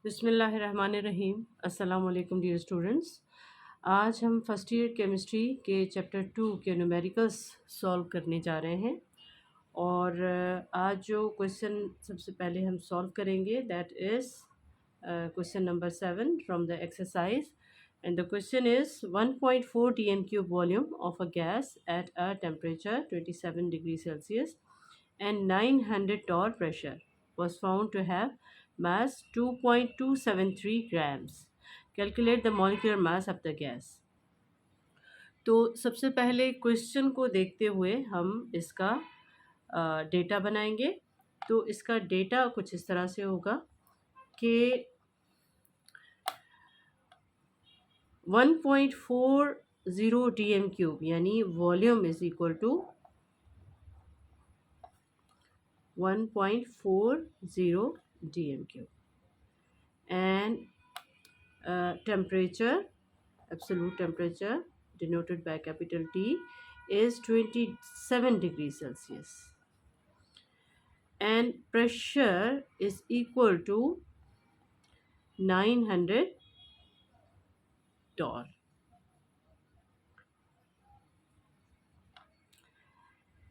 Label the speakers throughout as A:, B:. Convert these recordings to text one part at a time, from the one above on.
A: बिस्मिल्लाहिर्रहमानिर्रहीम। अस्सलाम वालेकुम डियर स्टूडेंट्स। आज हम फर्स्ट ईयर केमिस्ट्री के चैप्टर 2 के न्यूमेरिकल्स सॉल्व करने जा रहे हैं और आज जो क्वेश्चन सबसे पहले हम सॉल्व करेंगे that is question number 7 from the exercise and the question is 1.4 dm cube volume of a gas at a temperature 27 degrees Celsius and 900 torr pressure was found to have mass 2.273 grams. Calculate the molecular mass of the gas. तो सबसे पहले question को देखते हुए हम इसका data बनाएंगे। तो इसका डेटा कुछ इस तरह से होगा कि 1.40 dm क्यूब यानी volume is equal to 1.40 dm cube and temperature, absolute temperature denoted by capital T, is 27 degrees Celsius and pressure is equal to 900 torr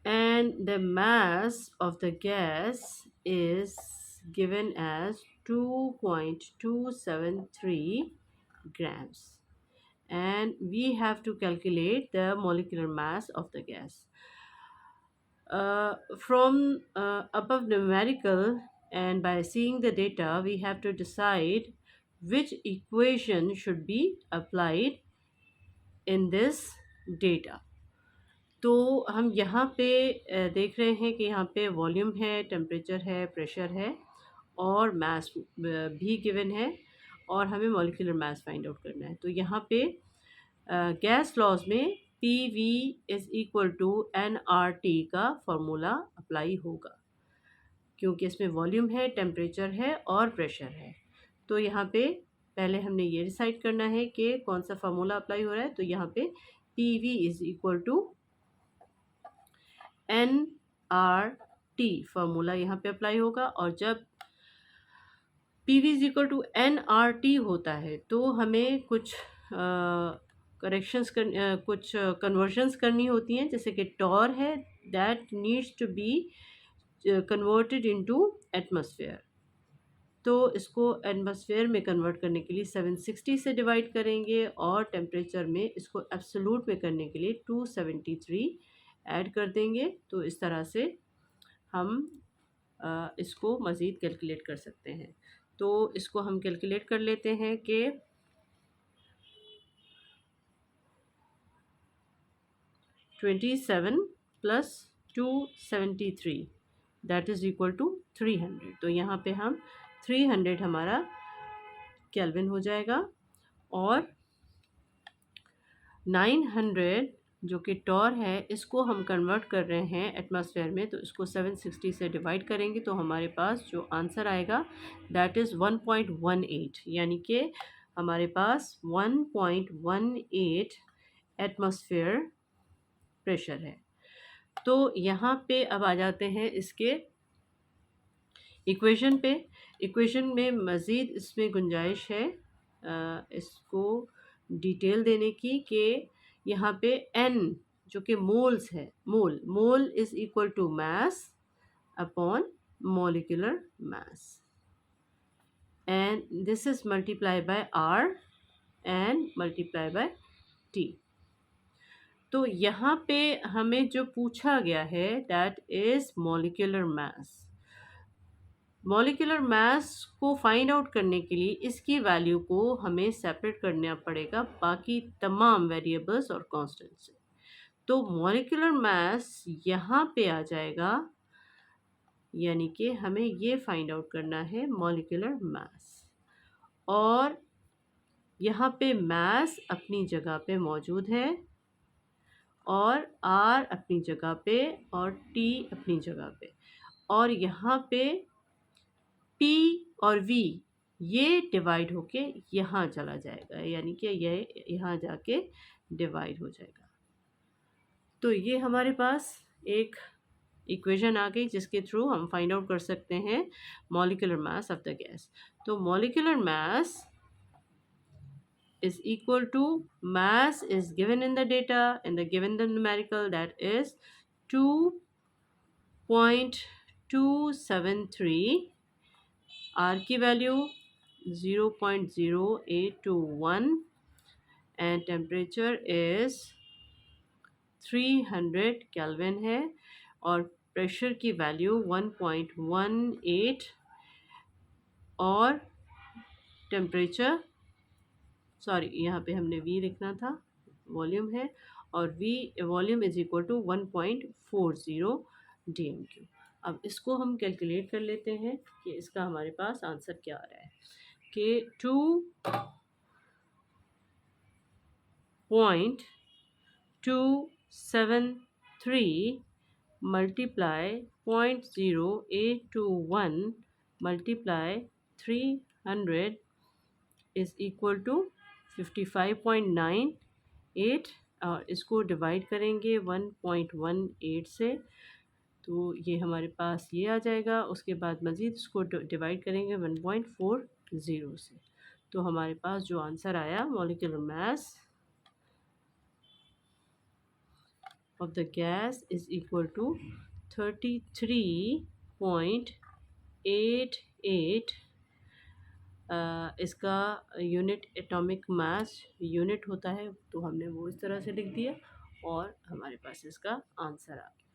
A: and the mass of the gas is given as 2.273 grams and we have to calculate the molecular mass of the gas. From above numerical and by seeing the data, we have to decide which equation should be applied in this data. तो हम यहाँ पे देख रहे हैं कि यहाँ पे वॉल्यूम है, टेम्परेचर है, प्रेशर है और मास भी गिवन है और हमें मॉलिक्यूलर मास फाइंड आउट करना है। तो यहाँ पे गैस लॉज में P V is equal to n R T का फॉर्मूला अप्लाई होगा क्योंकि इसमें वॉल्यूम है, टेम्परेचर है और प्रेशर है। तो यहाँ पे पहले हमने ये डिसाइड करना है कि कौन सा फार्मूला अप्लाई हो रहा है। तो यहाँ पे P V is equal to n R T formula यहाँ पे अप्लाई होगा और जब P V is equal to n R T होता है तो हमें कुछ कुछ कन्वर्जन्स करनी होती हैं, जैसे कि टॉर है that needs to be converted into atmosphere. तो इसको एटमॉस्फेयर में कन्वर्ट करने के लिए 760 से डिवाइड करेंगे और टेम्परेचर में इसको एब्सोलूट में करने के लिए 273 ऐड कर देंगे। तो इस तरह से हम इसको मज़ीद कैलकुलेट कर सकते हैं। तो इसको हम कैलकुलेट कर लेते हैं कि 27 plus 273 that is equal to 300। तो यहाँ पे हम 300 हमारा केल्विन हो जाएगा और 900 जो कि टॉर है इसको हम कन्वर्ट कर रहे हैं एटमॉस्फेयर में। तो इसको 760 से डिवाइड करेंगे तो हमारे पास जो आंसर आएगा दैट इज़ 1.18 यानी कि हमारे पास 1.18 एटमॉस्फेयर प्रेशर है। तो यहाँ पे अब आ जाते हैं इसके इक्वेशन पे। इक्वेशन में मज़ीद इसमें गुंजाइश है इसको डिटेल देने की कि यहाँ पे n जो कि मोल्स है, mole is equal to mass upon molecular mass and this is multiply by r and multiply by t। तो यहाँ पे हमें जो पूछा गया है that is molecular mass. Molecular mass को फाइंड आउट करने के लिए इसकी वैल्यू को हमें सेपरेट करना पड़ेगा बाकी तमाम वेरिएबल्स और कांस्टेंट से। तो मॉलिक्यूलर मास यहाँ पे आ जाएगा यानी कि हमें ये फाइंड आउट करना है मॉलिक्यूलर मास और यहाँ पे मास अपनी जगह पे मौजूद है और R अपनी जगह पे और T अपनी जगह पे और यहाँ पे P और V ये डिवाइड होके यहाँ चला जाएगा यानी कि ये यहाँ जाके डिवाइड हो जाएगा। तो ये हमारे पास एक इक्वेशन आ गई जिसके थ्रू हम फाइंड आउट कर सकते हैं molecular mass of the gas. तो molecular mass is equal to mass is given in the data and the given the numerical, that is 2.273, R की value 0.0821 and temperature is 300 kelvin है और pressure की value 1.18 और temperature, sorry यहाँ पे हमने V लिखना था, वॉल्यूम है, और V volume is equal to 1.40 DMQ। अब इसको हम कैलकुलेट कर लेते हैं कि इसका हमारे पास आंसर क्या आ रहा है कि 2.273 multiply 0.0821 multiply 300 is equal to 55.98 और इसको डिवाइड करेंगे 1.18 से, तो ये हमारे पास ये आ जाएगा। उसके बाद मज़ीद इसको डिवाइड करेंगे 1.40 से, तो हमारे पास जो आंसर आया molecular mass of the gas is equal to 33.88। इसका यूनिट एटॉमिक मास यूनिट होता है, तो हमने वो इस तरह से लिख दिया और हमारे पास इसका आंसर आ गया।